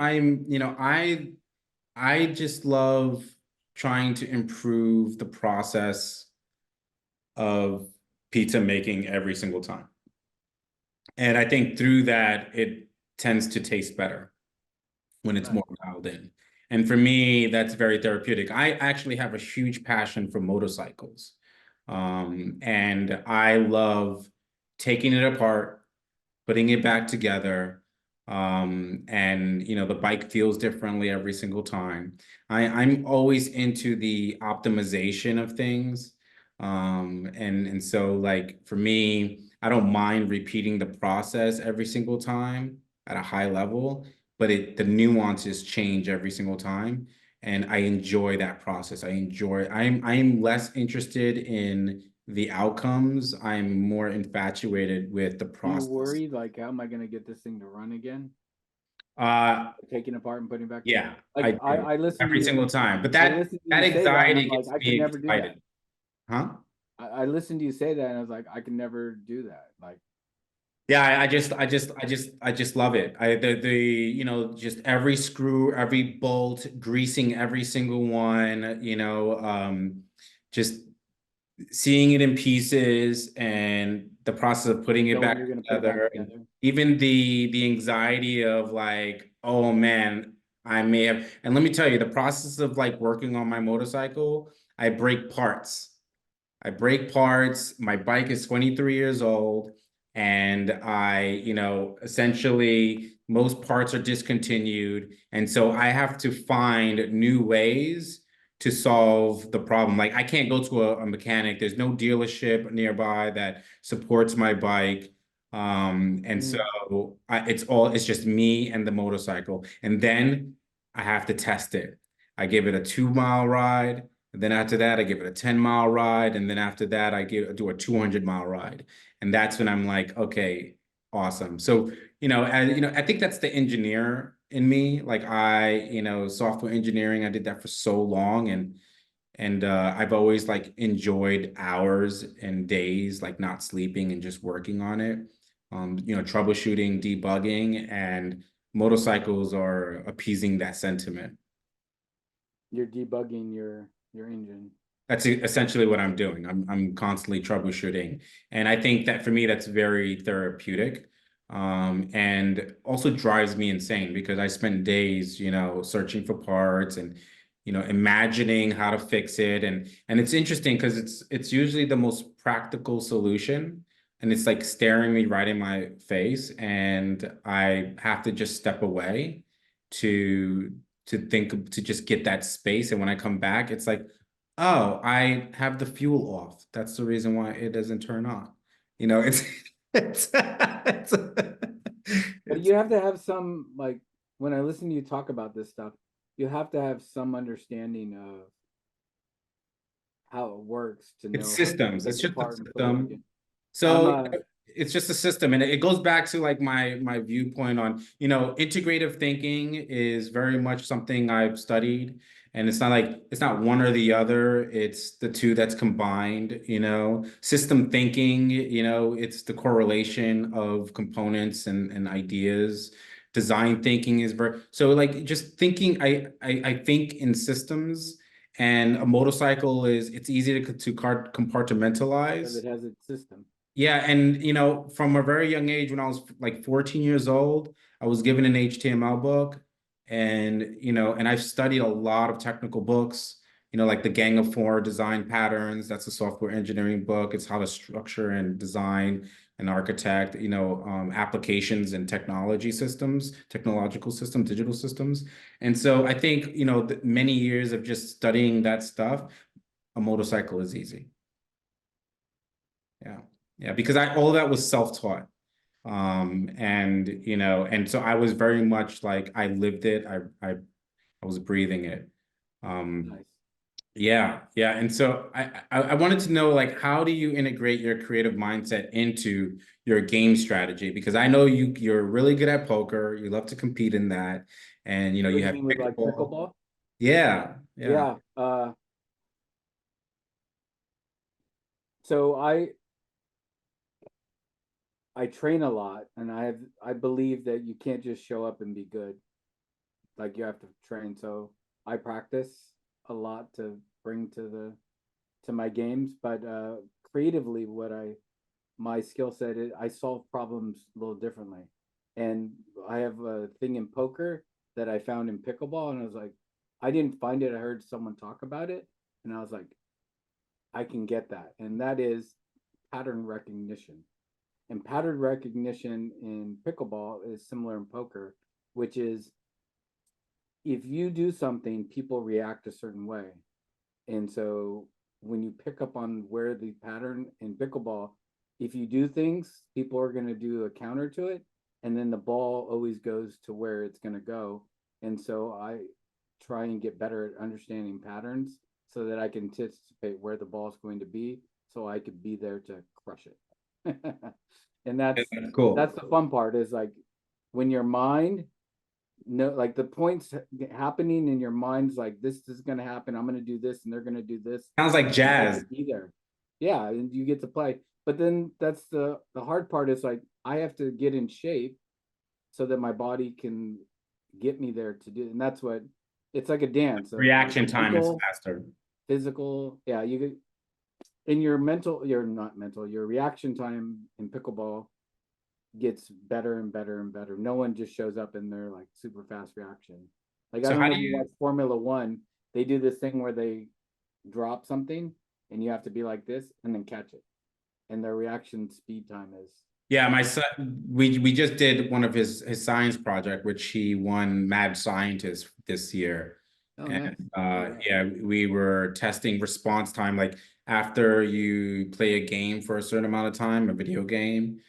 S1: I just love trying to improve the process of pizza making every single time. And I think through that, it tends to taste better when it's
S2: Nice.
S1: more dialed in. And for me, that's very therapeutic. I actually have a huge passion for motorcycles. And I love taking it apart, putting it back together. And the bike feels differently every single time. I'm always into the optimization of things. And so like for me, I don't mind repeating the process every single time at a high level, but the nuances change every single time. And I enjoy that process. I'm less interested in the outcomes. I'm more infatuated with the
S2: Do you
S1: process.
S2: worry like how am I gonna get this thing to run again?
S1: Uh,
S2: Taking apart and putting back together.
S1: yeah, I
S2: Like
S1: do
S2: I listen to
S1: every
S2: you
S1: single time. But
S2: I
S1: that
S2: listened to
S1: that
S2: you say that and I'm
S1: anxiety
S2: like,
S1: gets
S2: I could
S1: me
S2: never do
S1: excited,
S2: that.
S1: huh?
S2: I listened to you say that and I was like, I can never do that. Like
S1: Yeah, I just love it. Just every screw, every bolt, greasing every single one, just seeing it in pieces and the process of putting it
S2: knowing
S1: back
S2: you're going to put it back
S1: together, and
S2: together.
S1: even the anxiety of like, oh man, I may have, and let me tell you, the process of like working on my motorcycle, I break parts. I break parts. My bike is 23 years old, and essentially most parts are discontinued. And so I have to find new ways to solve the problem. Like I can't go to a mechanic. There's no dealership nearby that supports my bike. And
S2: Mm.
S1: so it's just me and the motorcycle. And then I have to test it. I give it a 2 mile ride. And then after that, I give it a 10 mile ride. And then after that, do a 200 mile ride. And that's when I'm like, okay, awesome. So, I think that's the engineer in me. Like software engineering, I did that for so long. And I've always like enjoyed hours and days, like not sleeping and just working on it. Troubleshooting, debugging, and motorcycles are appeasing that sentiment.
S2: You're debugging your engine.
S1: That's essentially what I'm doing. I'm constantly troubleshooting, and I think that for me that's very therapeutic, and also drives me insane because I spend days, searching for parts and imagining how to fix it, and it's interesting because it's usually the most practical solution, and it's like staring me right in my face, and I have to just step away to to just get that space, and when I come back, it's like, oh, I have the fuel off. That's the reason why it doesn't turn on. It's it's
S2: But
S1: it's
S2: you have to have some, like, when I listen to you talk about this stuff, you have to have some understanding of how it works to
S1: it's
S2: know how to
S1: systems.
S2: take
S1: It's
S2: it
S1: just a
S2: apart and put it
S1: system.
S2: again. I'm
S1: So it's just a system, and it goes back to like my viewpoint on, integrative thinking is very much something I've studied, and it's not one or the other. It's the two that's combined. System thinking. It's the correlation of components and ideas. Design thinking is very so like just thinking. I think in systems. And a motorcycle it's easy to
S2: because
S1: compartmentalize.
S2: it has its system.
S1: Yeah, and from a very young age, when I was like 14 years old, I was given an HTML book, and I've studied a lot of technical books, like the Gang of Four Design Patterns. That's a software engineering book. It's how to structure and design and architect, applications and technological systems, digital systems. And so I think, many years of just studying that stuff, a motorcycle is easy. Yeah. Yeah, because I all of that was self-taught. And so I was very much like I lived it. I was breathing it. Um,
S2: Nice.
S1: yeah, yeah. And so I wanted to know like how do you integrate your creative mindset into your game strategy? Because I know you're really good at poker. You love to compete in that. And
S2: What
S1: you
S2: do you
S1: have
S2: mean with like
S1: pickleball.
S2: pickleball?
S1: Yeah, yeah.
S2: Yeah. So I train a lot, and I believe that you can't just show up and be good. Like you have to train. So I practice a lot to bring to my games, but creatively, what I my skill set is I solve problems a little differently. And I have a thing in poker that I found in pickleball, and I was like, I didn't find it. I heard someone talk about it, and I was like, I can get that. And that is pattern recognition. And pattern recognition in pickleball is similar in poker, which is if you do something, people react a certain way. And so when you pick up on where the pattern in pickleball, if you do things, people are going to do a counter to it. And then the ball always goes to where it's going to go. And so I try and get better at understanding patterns so that I can anticipate where the ball is going to be so I could be there to crush it. And
S1: Yeah,
S2: that's
S1: cool.
S2: the fun part is like when your mind no like the points happening in your mind's like this is going to happen, I'm going to do this and they're going to do this,
S1: Sounds like
S2: and you get to
S1: jazz.
S2: be there. Yeah, and you get to play, but then that's the hard part is like I have to get in shape so that my body can get me there to do, and that's what it's like a dance of like
S1: Reaction time is
S2: mental,
S1: faster.
S2: physical. Yeah, you And your reaction time in pickleball gets better and better and better. No one just shows up in their like super fast reaction. Like I
S1: So
S2: don't
S1: how
S2: know
S1: do
S2: if you
S1: you?
S2: watch Formula One, they do this thing where they drop something and you have to be like this and then catch it. And their reaction speed time is
S1: Yeah, my son, we just did one of his science project, which he won Mad Scientist this year.
S2: oh
S1: And
S2: nice. All right.
S1: yeah, we were testing response time. Like after you play a game for a certain amount of time, a video game,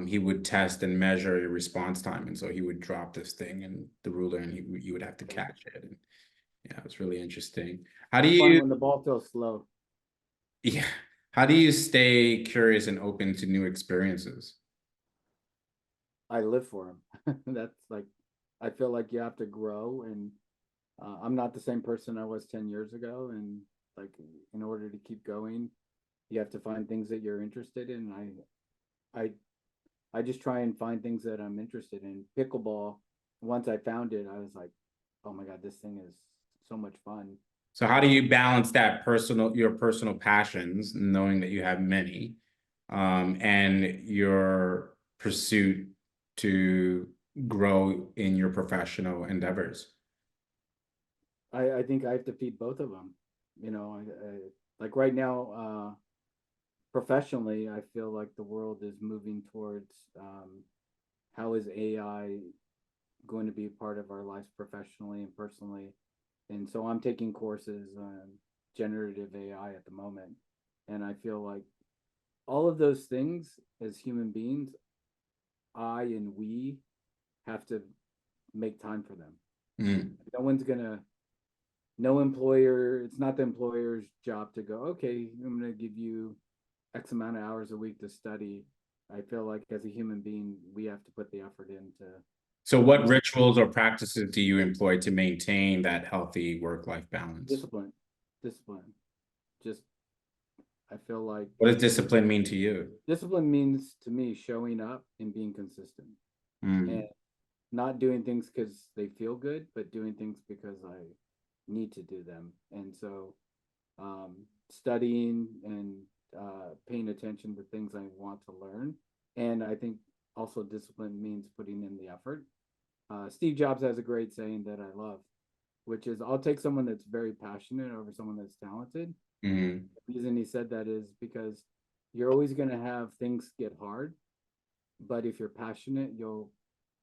S1: he would test and measure your response time. And so he would drop this thing and the ruler and you would have to
S2: Cool.
S1: catch it. And yeah, it was really interesting. How do
S2: It's fun
S1: you,
S2: when the ball feels slow.
S1: yeah, how do you stay curious and open to new experiences?
S2: I live for them. That's like I feel like you have to grow and I'm not the same person I was 10 years ago and like in order to keep going, you have to find things that you're interested in. I I just try and find things that I'm interested in. Pickleball, once I found it, I was like, oh my God, this thing is so much fun.
S1: So how do you balance that your personal passions, knowing that you have many, and your pursuit to grow in your professional endeavors?
S2: I think I have to feed both of them. You know, like right now, professionally, I feel like the world is moving towards how is AI going to be part of our lives professionally and personally. And so I'm taking courses on generative AI at the moment. And I feel like all of those things as human beings, I and we have to make time for them.
S1: Mm.
S2: No one's gonna, no employer, it's not the employer's job to go, okay, I'm gonna give you X amount of hours a week to study. I feel like as a human being, we have to put the effort into
S1: So what
S2: into
S1: rituals or practices do you employ to maintain that healthy work-life balance?
S2: discipline. Discipline. Just I feel like
S1: What does discipline mean to you?
S2: discipline means to me showing up and being consistent and
S1: Mm.
S2: not doing things because they feel good, but doing things because I need to do them. And so studying and paying attention to things I want to learn. And I think also discipline means putting in the effort. Steve Jobs has a great saying that I love, which is I'll take someone that's very passionate over someone that's talented.
S1: Mm.
S2: The reason he said that is because you're always going to have things get hard, but if you're passionate, you'll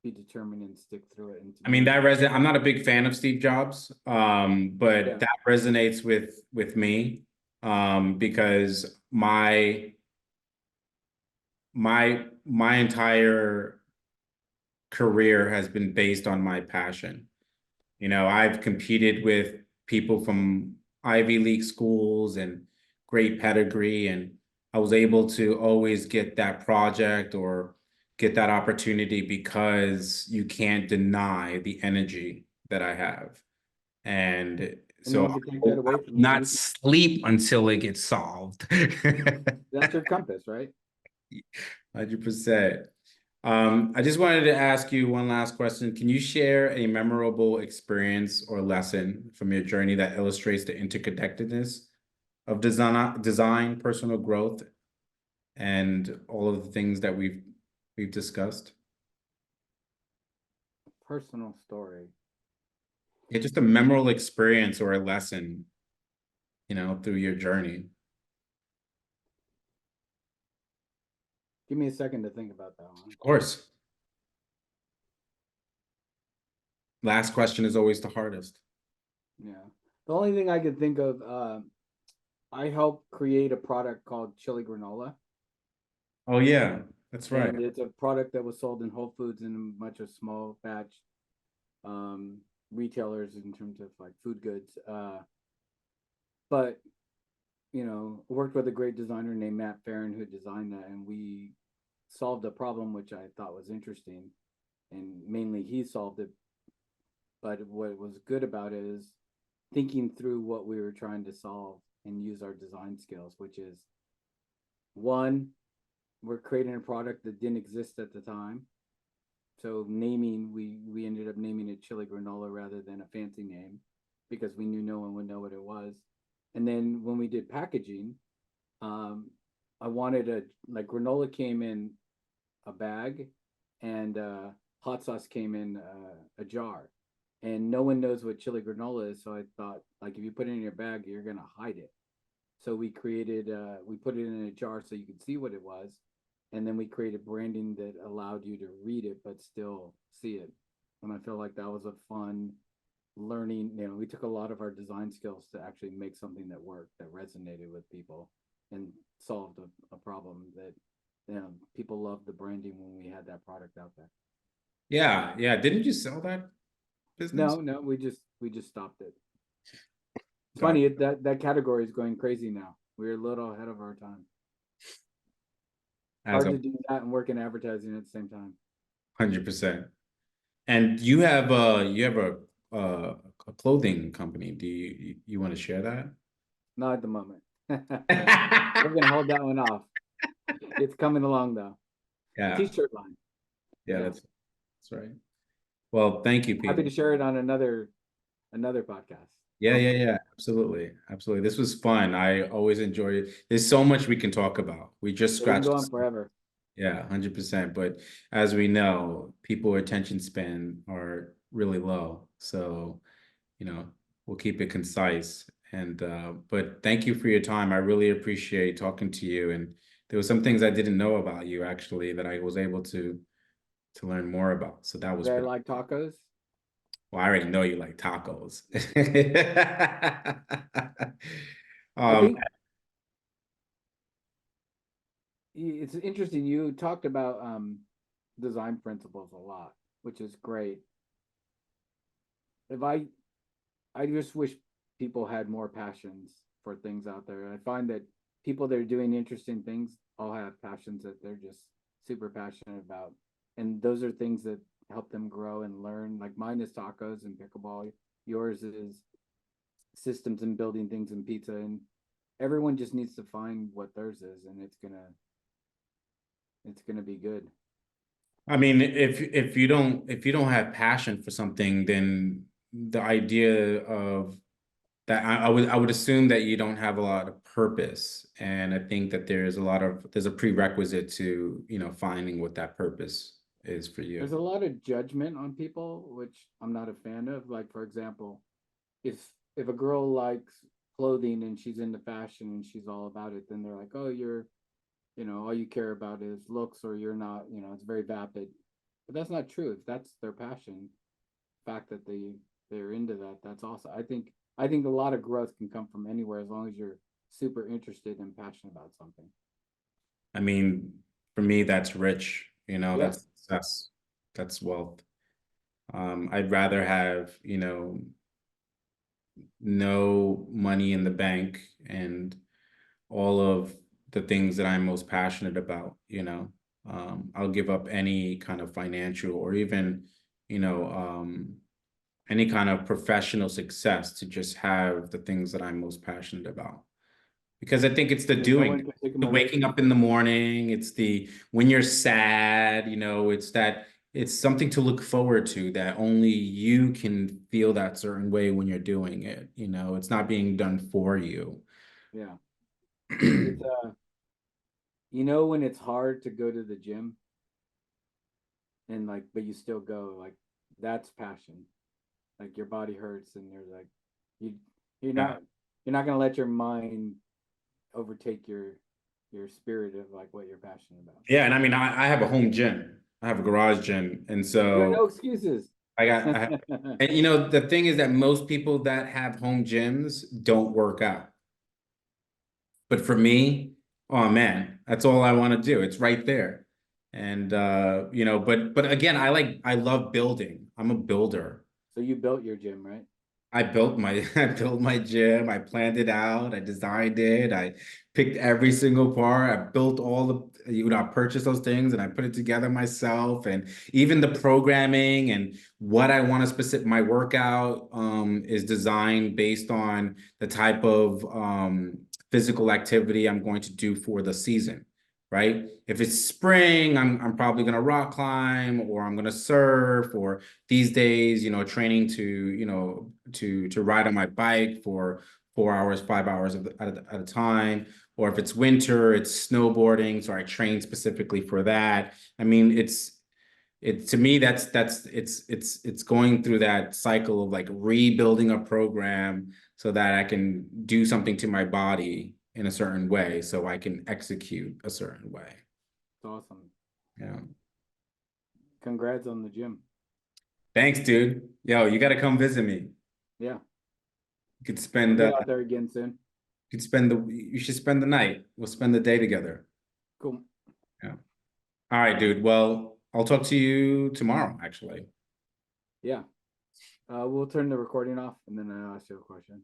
S2: be determined and stick through it. And to
S1: I mean,
S2: me,
S1: that reson I'm not a big fan of Steve Jobs, but
S2: yeah,
S1: that resonates with me, because my entire career has been based on my passion. You know, I've competed with people from Ivy League schools and great pedigree, and I was able to always get that project or get that opportunity because you can't deny the energy that I have. And
S2: and no
S1: so
S2: one can take
S1: I
S2: that
S1: will
S2: away from you.
S1: not sleep until it gets solved.
S2: That's your compass, right?
S1: 100%. I just wanted to ask you one last question. Can you share a memorable experience or lesson from your journey that illustrates the interconnectedness of design, personal growth, and all of the things that we've discussed?
S2: Personal story.
S1: Yeah, just a memorable experience or a lesson, through your journey.
S2: Give me a second to think about that one.
S1: Of course. Last question is always the hardest.
S2: Yeah. The only thing I could think of, I helped create a product called chili granola,
S1: Oh yeah, that's right.
S2: and it's a product that was sold in Whole Foods and a bunch of small batch retailers in terms of like food goods. But worked with a great designer named Matt Farron who designed that, and we solved a problem which I thought was interesting, and mainly he solved it. But what was good about it is thinking through what we were trying to solve and use our design skills, which is one, we're creating a product that didn't exist at the time. So naming, we ended up naming it chili granola rather than a fancy name because we knew no one would know what it was. And then when we did packaging, Um, I wanted a like granola came in a bag, and hot sauce came in a jar, and no one knows what chili granola is. So I thought, like, if you put it in your bag, you're gonna hide it. So we put it in a jar so you could see what it was, and then we created branding that allowed you to read it but still see it. And I feel like that was a fun learning. We took a lot of our design skills to actually make something that worked, that resonated with people, and solved a problem that people loved the branding when we had that product out there.
S1: Yeah, yeah. Didn't you sell that business?
S2: No, we just stopped it. It's
S1: Got
S2: funny that category is going crazy now. We're a little ahead of our time.
S1: as
S2: Hard
S1: a
S2: to do that and work in advertising at the same time.
S1: 100%. And you have a clothing company. Do you want to share that?
S2: Not at the moment. We're gonna hold that one off. It's coming along though.
S1: Yeah,
S2: T-shirt line.
S1: yeah,
S2: Yeah.
S1: that's right. Well, thank you,
S2: Happy
S1: Peter.
S2: to share it on another podcast.
S1: Yeah,
S2: Love
S1: yeah,
S2: to.
S1: yeah. Absolutely. Absolutely. This was fun. I always enjoyed it. There's so much we can talk about. We just
S2: Yeah, we can
S1: scratched
S2: go
S1: the
S2: on
S1: surface.
S2: forever.
S1: Yeah, 100%. But as we know, people attention span are really low. So, you know, we'll keep it concise. And but thank you for your time. I really appreciate talking to you. And there were some things I didn't know about you actually that I was able to learn more about. So that was
S2: They
S1: really
S2: like tacos.
S1: well, I already know you like tacos.
S2: I
S1: Um,
S2: think it's interesting. You talked about design principles a lot, which is great. If I just wish people had more passions for things out there. I find that people that are doing interesting things all have passions that they're just super passionate about. And those are things that help them grow and learn. Like mine is tacos and pickleball. Yours is systems and building things and pizza. And everyone just needs to find what theirs is, and it's gonna be good.
S1: I mean, if you don't have passion for something, then the idea of that I would assume that you don't have a lot of purpose. And I think that there's a prerequisite to, finding what that purpose is for you.
S2: There's a lot of judgment on people, which I'm not a fan of. Like, for example, if if a girl likes clothing and she's into fashion and she's all about it, then they're like, oh, all you care about is looks, or you're not, it's very vapid. But that's not true. If that's their passion, the fact that they're into that, that's awesome. I think a lot of growth can come from anywhere as long as you're super interested and passionate about something.
S1: I mean, for me, that's rich,
S2: Yes.
S1: that's wealth. I'd rather have, no money in the bank and all of the things that I'm most passionate about. I'll give up any kind of financial or even, you know, um, any kind of professional success to just have the things that I'm most passionate about. Because I think it's the
S2: And no
S1: doing,
S2: one can take them
S1: the
S2: away
S1: waking
S2: from you.
S1: up in the morning, it's the when you're sad, it's something to look forward to that only you can feel that certain way when you're doing it. It's not being done for you.
S2: Yeah. It's when it's hard to go to the gym, and like, but you still go, like, that's passion. Like your body hurts and you're like, you you're
S1: Yeah.
S2: not you're not gonna let your mind overtake your spirit of like what you're passionate about.
S1: Yeah, and I mean, I have a home gym. I have a garage gym, and
S2: You have
S1: so
S2: no excuses.
S1: I have, and the thing is that most people that have home gyms don't work out. But for me, oh man, that's all I want to do. It's right there. And but again, I love building. I'm a builder.
S2: So you built your gym, right?
S1: I built my I built my gym. I planned it out. I designed it. I picked every single part. I built all I purchased those things and I put it together myself. And even the programming and what I want to specific my workout is designed based on the type of physical activity I'm going to do for the season. right? If it's spring, I'm probably gonna rock climb or I'm gonna surf, or these days, training to, to ride on my bike for 4 hours, 5 hours at a time. Or if it's winter, it's snowboarding. So I train specifically for that. I mean, to me, it's going through that cycle of like rebuilding a program so that I can do something to my body in a certain way so I can execute a certain way.
S2: It's awesome.
S1: Yeah.
S2: Congrats on the gym.
S1: Thanks, dude. Yo, you got to come visit me.
S2: Yeah,
S1: You could
S2: I'll
S1: spend
S2: get out there again soon.
S1: you should spend the night. We'll spend the day together.
S2: Cool.
S1: Yeah. All right, dude. Well, I'll talk to you tomorrow, actually.
S2: Yeah. We'll turn the recording off and then I'll ask you a question.